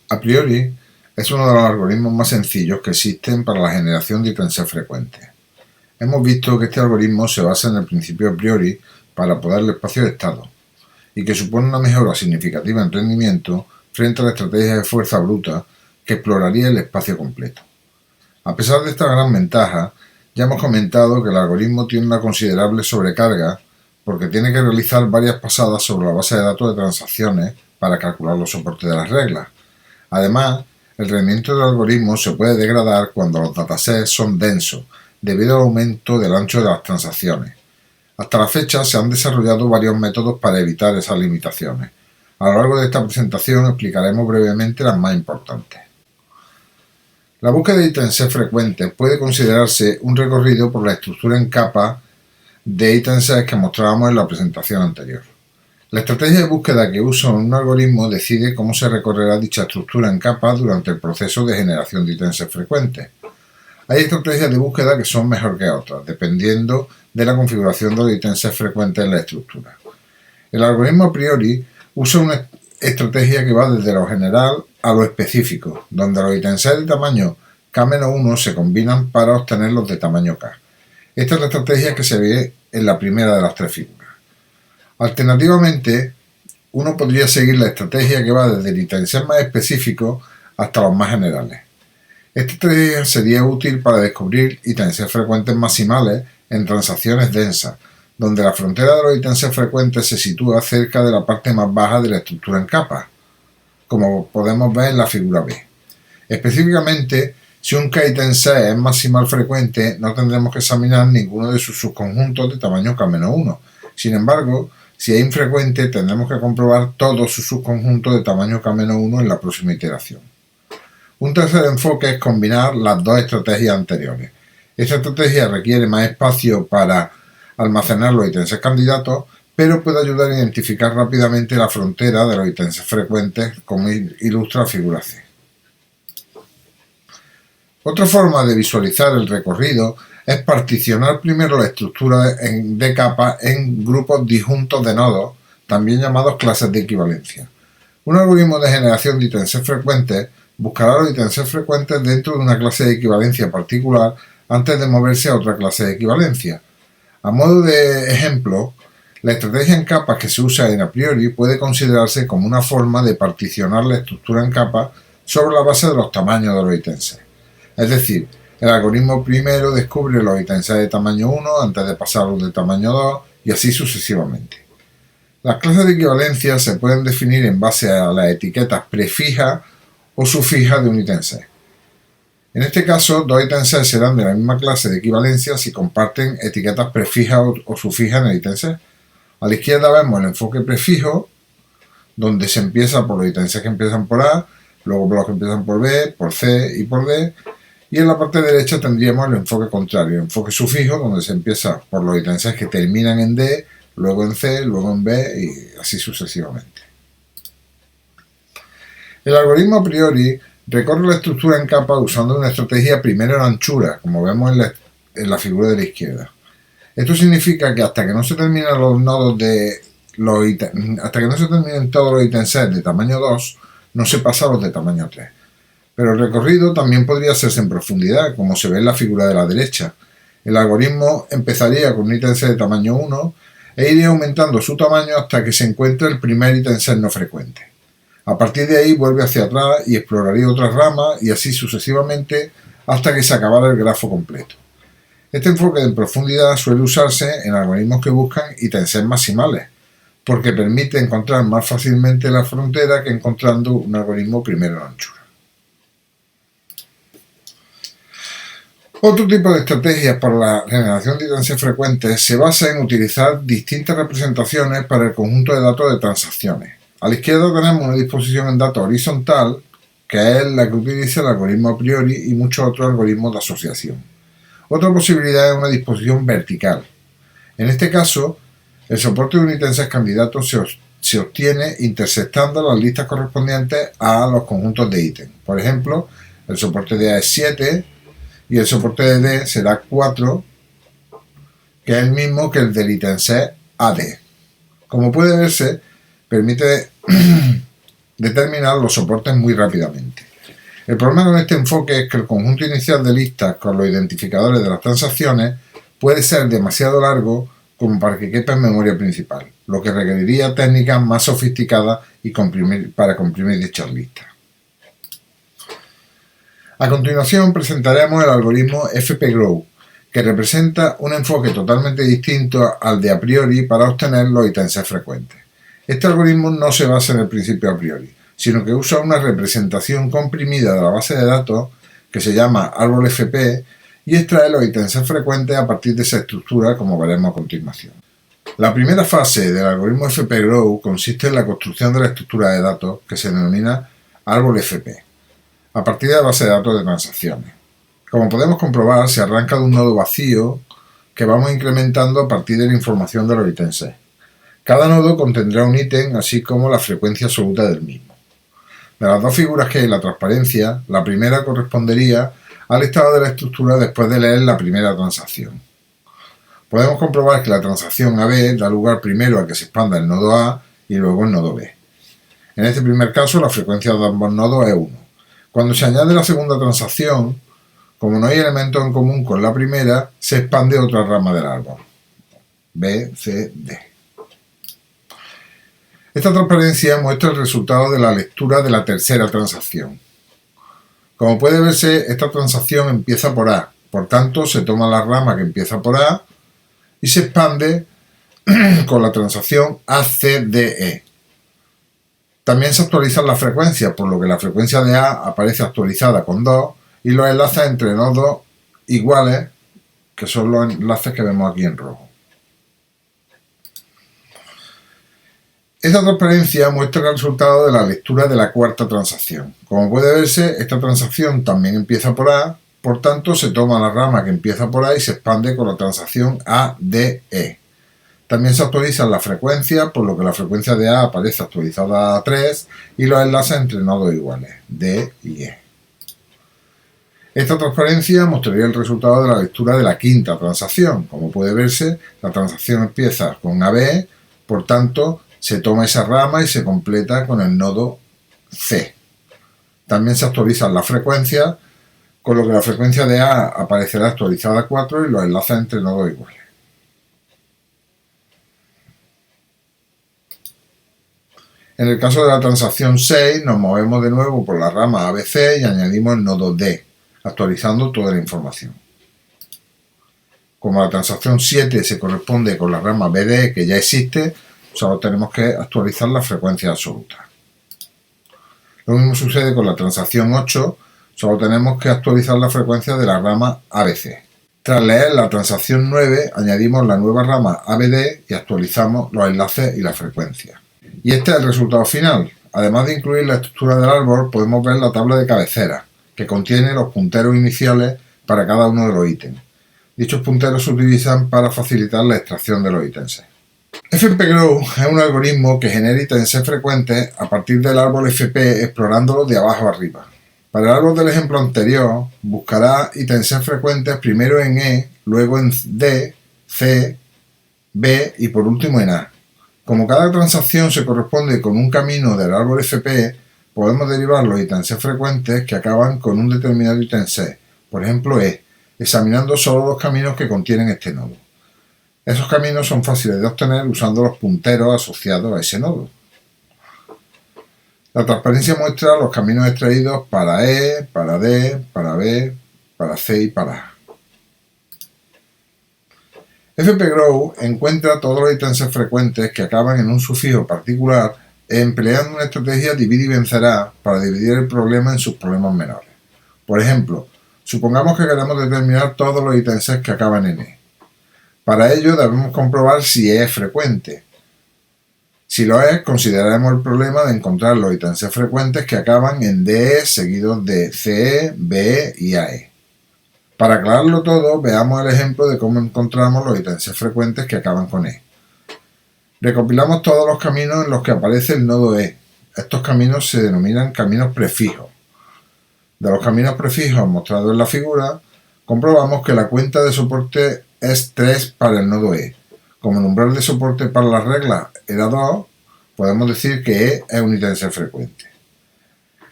A priori, es uno de los algoritmos más sencillos que existen para la generación de ítems frecuentes. Hemos visto que este algoritmo se basa en el principio a priori para poder el espacio de estado y que supone una mejora significativa en rendimiento frente a la estrategia de fuerza bruta que exploraría el espacio completo. A pesar de esta gran ventaja, ya hemos comentado que el algoritmo tiene una considerable sobrecarga porque tiene que realizar varias pasadas sobre la base de datos de transacciones para calcular los soportes de las reglas. Además, el rendimiento del algoritmo se puede degradar cuando los datasets son densos, debido al aumento del ancho de las transacciones. Hasta la fecha se han desarrollado varios métodos para evitar esas limitaciones. A lo largo de esta presentación explicaremos brevemente las más importantes. La búsqueda de ítems frecuentes puede considerarse un recorrido por la estructura en capas de ítems que mostrábamos en la presentación anterior. La estrategia de búsqueda que usa un algoritmo decide cómo se recorrerá dicha estructura en capas durante el proceso de generación de ítems frecuentes. Hay estrategias de búsqueda que son mejor que otras, dependiendo de la configuración de los ítems frecuentes en la estructura. El algoritmo a priori usa una estrategia que va desde lo general a lo específico, donde los ítems de tamaño K-1 se combinan para obtener los de tamaño K. Esta es la estrategia que se ve en la primera de las tres figuras. Alternativamente, uno podría seguir la estrategia que va desde el ítem más específico hasta los más generales. Esta estrategia sería útil para descubrir ítems frecuentes maximales en transacciones densas, donde la frontera de los ítems frecuentes se sitúa cerca de la parte más baja de la estructura en capas, como podemos ver en la figura B. Específicamente, si un K-ítem es maximal frecuente, no tendremos que examinar ninguno de sus subconjuntos de tamaño K-1. Sin embargo, si es infrecuente, tendremos que comprobar todos sus subconjuntos de tamaño K-1 en la próxima iteración. Un tercer enfoque es combinar las dos estrategias anteriores. Esta estrategia requiere más espacio para almacenar los ítems candidatos, pero puede ayudar a identificar rápidamente la frontera de los ítems frecuentes, como ilustra la figura C. Otra forma de visualizar el recorrido es particionar primero la estructura de capas en grupos disjuntos de nodos, también llamados clases de equivalencia. Un algoritmo de generación de ítems frecuentes buscará los ítems frecuentes dentro de una clase de equivalencia particular antes de moverse a otra clase de equivalencia. A modo de ejemplo, la estrategia en capas que se usa en a priori puede considerarse como una forma de particionar la estructura en capas sobre la base de los tamaños de los ítems. Es decir, el algoritmo primero descubre los ítems de tamaño 1 antes de pasar a los de tamaño 2 y así sucesivamente. Las clases de equivalencia se pueden definir en base a las etiquetas prefijas o sufijas de un ítem C. En este caso, dos ítems C serán de la misma clase de equivalencia si comparten etiquetas prefijas o sufijas en el ítem C. A la izquierda vemos el enfoque prefijo, donde se empieza por los ítems que empiezan por A, luego por los que empiezan por B, por C y por D, y en la parte derecha tendríamos el enfoque contrario, el enfoque sufijo, donde se empieza por los ítems que terminan en D, luego en C, luego en B y así sucesivamente. El algoritmo a priori recorre la estructura en capas usando una estrategia primero en anchura, como vemos en la figura de la izquierda. Esto significa que hasta que no se terminan los nodos de los ítems, hasta que no se terminen todos los ítems de tamaño 2, no se pasa a los de tamaño 3. Pero el recorrido también podría hacerse en profundidad, como se ve en la figura de la derecha. El algoritmo empezaría con un ítem de tamaño 1 e iría aumentando su tamaño hasta que se encuentre el primer ítem no frecuente. A partir de ahí vuelve hacia atrás y exploraría otras ramas y así sucesivamente hasta que se acabara el grafo completo. Este enfoque en profundidad suele usarse en algoritmos que buscan ítems maximales, porque permite encontrar más fácilmente la frontera que encontrando un algoritmo primero en anchura. Otro tipo de estrategias para la generación de ítems frecuentes se basa en utilizar distintas representaciones para el conjunto de datos de transacciones. A la izquierda tenemos una disposición en datos horizontal, que es la que utiliza el algoritmo a priori y muchos otros algoritmos de asociación. Otra posibilidad es una disposición vertical. En este caso, el soporte de un ítem candidato se obtiene intersectando las listas correspondientes a los conjuntos de ítems. Por ejemplo, el soporte de A es 7 y el soporte de D será 4, que es el mismo que el del ítem AD. Como puede verse, permite determinar los soportes muy rápidamente. El problema con este enfoque es que el conjunto inicial de listas con los identificadores de las transacciones puede ser demasiado largo como para que quepa en memoria principal, lo que requeriría técnicas más sofisticadas para comprimir dichas listas. A continuación presentaremos el algoritmo FPGROW, que representa un enfoque totalmente distinto al de a priori para obtener los ítems frecuentes. Este algoritmo no se basa en el principio a priori, sino que usa una representación comprimida de la base de datos que se llama árbol FP y extrae los ítems frecuentes a partir de esa estructura, como veremos a continuación. La primera fase del algoritmo FPGROW consiste en la construcción de la estructura de datos que se denomina árbol FP, a partir de la base de datos de transacciones. Como podemos comprobar, se arranca de un nodo vacío que vamos incrementando a partir de la información de los ítems. Cada nodo contendrá un ítem, así como la frecuencia absoluta del mismo. De las dos figuras que hay en la transparencia, la primera correspondería al estado de la estructura después de leer la primera transacción. Podemos comprobar que la transacción AB da lugar primero a que se expanda el nodo A y luego el nodo B. En este primer caso, la frecuencia de ambos nodos es 1. Cuando se añade la segunda transacción, como no hay elementos en común con la primera, se expande otra rama del árbol, B, C, D. Esta transparencia muestra el resultado de la lectura de la tercera transacción. Como puede verse, esta transacción empieza por A, por tanto se toma la rama que empieza por A y se expande con la transacción ACDE. También se actualizan las frecuencias, por lo que la frecuencia de A aparece actualizada con 2 y los enlaces entre nodos iguales, que son los enlaces que vemos aquí en rojo. Esta transparencia muestra el resultado de la lectura de la cuarta transacción. Como puede verse, esta transacción también empieza por A, por tanto se toma la rama que empieza por A y se expande con la transacción ADE. También se actualizan las frecuencias, por lo que la frecuencia de A aparece actualizada a 3 y los enlaces entre nodos iguales, D y E. Esta transparencia mostraría el resultado de la lectura de la quinta transacción. Como puede verse, la transacción empieza con AB, por tanto, se toma esa rama y se completa con el nodo C. También se actualizan las frecuencias, con lo que la frecuencia de A aparecerá actualizada a 4 y los enlaces entre nodos iguales. En el caso de la transacción 6, nos movemos de nuevo por la rama ABC y añadimos el nodo D, actualizando toda la información. Como la transacción 7 se corresponde con la rama BD que ya existe, solo tenemos que actualizar la frecuencia absoluta. Lo mismo sucede con la transacción 8, solo tenemos que actualizar la frecuencia de la rama ABC. Tras leer la transacción 9, añadimos la nueva rama ABD y actualizamos los enlaces y la frecuencia. Y este es el resultado final. Además de incluir la estructura del árbol, podemos ver la tabla de cabecera, que contiene los punteros iniciales para cada uno de los ítems. Dichos punteros se utilizan para facilitar la extracción de los ítems. FPGROW es un algoritmo que genera ítems frecuentes a partir del árbol FP explorándolos de abajo arriba. Para el árbol del ejemplo anterior, buscará ítems frecuentes primero en E, luego en D, C, B y por último en A. Como cada transacción se corresponde con un camino del árbol FP, podemos derivar los ítems frecuentes que acaban con un determinado ítem C, por ejemplo E, examinando solo los caminos que contienen este nodo. Esos caminos son fáciles de obtener usando los punteros asociados a ese nodo. La transparencia muestra los caminos extraídos para E, para D, para B, para C y para A. FPGROW encuentra todos los ítems frecuentes que acaban en un sufijo particular empleando una estrategia divide y vencerá para dividir el problema en sus problemas menores. Por ejemplo, supongamos que queremos determinar todos los ítems que acaban en E. Para ello debemos comprobar si E es frecuente. Si lo es, consideraremos el problema de encontrar los ítems frecuentes que acaban en DE seguidos de CE, BE y AE. Para aclararlo todo, veamos el ejemplo de cómo encontramos los ítems frecuentes que acaban con E. Recopilamos todos los caminos en los que aparece el nodo E. Estos caminos se denominan caminos prefijos. De los caminos prefijos mostrados en la figura, comprobamos que la cuenta de soporte es 3 para el nodo E. Como el umbral de soporte para las reglas era 2, podemos decir que E es un ítem C frecuente.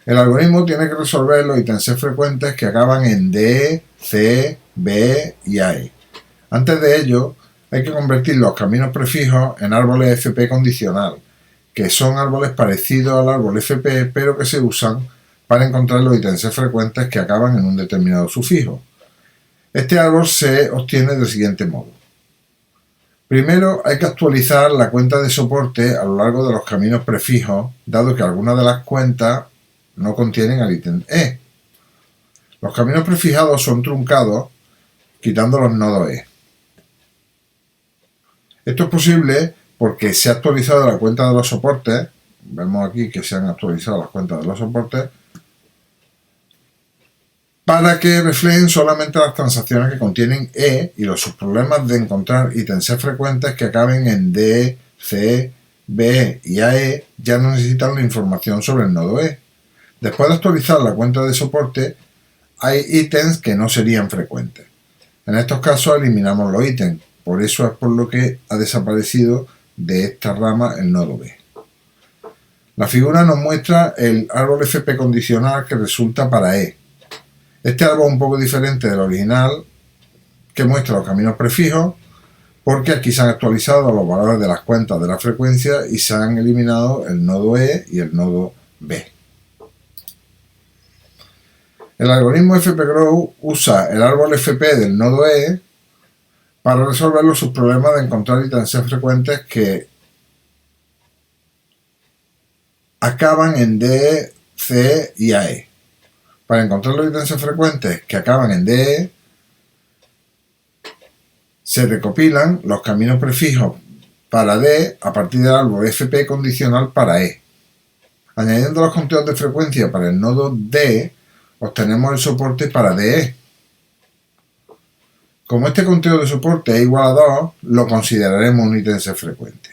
El algoritmo tiene que resolver los ítems C frecuentes que acaban en D, C, B y AE. Antes de ello, hay que convertir los caminos prefijos en árboles FP condicional, que son árboles parecidos al árbol FP, pero que se usan para encontrar los ítems C frecuentes que acaban en un determinado sufijo. Este árbol se obtiene del siguiente modo. Primero hay que actualizar la cuenta de soporte a lo largo de los caminos prefijos, dado que algunas de las cuentas no contienen el ítem E. Los caminos prefijados son truncados quitando los nodos E. Esto es posible porque se ha actualizado la cuenta de los soportes. Vemos aquí que se han actualizado las cuentas de los soportes para que reflejen solamente las transacciones que contienen E y los subproblemas de encontrar ítems C frecuentes que acaben en D, C, B y AE ya no necesitan la información sobre el nodo E. Después de actualizar la cuenta de soporte, hay ítems que no serían frecuentes. En estos casos eliminamos los ítems, por eso es por lo que ha desaparecido de esta rama el nodo B. La figura nos muestra el árbol FP condicional que resulta para E. Este árbol es un poco diferente del original, que muestra los caminos prefijos, porque aquí se han actualizado los valores de las cuentas de la frecuencia y se han eliminado el nodo E y el nodo B. El algoritmo FPGROW usa el árbol FP del nodo E para resolver los subproblemas de encontrar ítems C frecuentes que acaban en D, C y AE. Para encontrar los ítems C frecuentes que acaban en DE, se recopilan los caminos prefijos para D a partir del árbol FP condicional para E. Añadiendo los conteos de frecuencia para el nodo D, obtenemos el soporte para DE. Como este conteo de soporte es igual a 2, lo consideraremos un ítem C frecuente.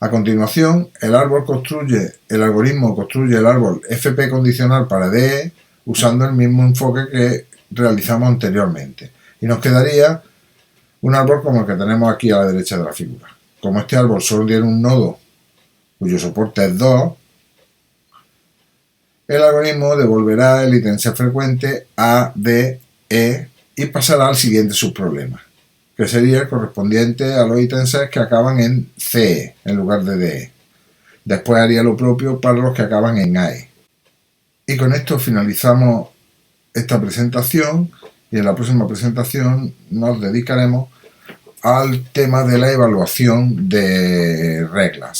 A continuación, el algoritmo construye el árbol FP condicional para DE usando el mismo enfoque que realizamos anteriormente. Y nos quedaría un árbol como el que tenemos aquí a la derecha de la figura. Como este árbol solo tiene un nodo cuyo soporte es 2, el algoritmo devolverá el ítem C frecuente A, D, E y pasará al siguiente subproblema, que sería el correspondiente a los ítems C que acaban en CE en lugar de DE. Después haría lo propio para los que acaban en AE. Y con esto finalizamos esta presentación y en la próxima presentación nos dedicaremos al tema de la evaluación de reglas.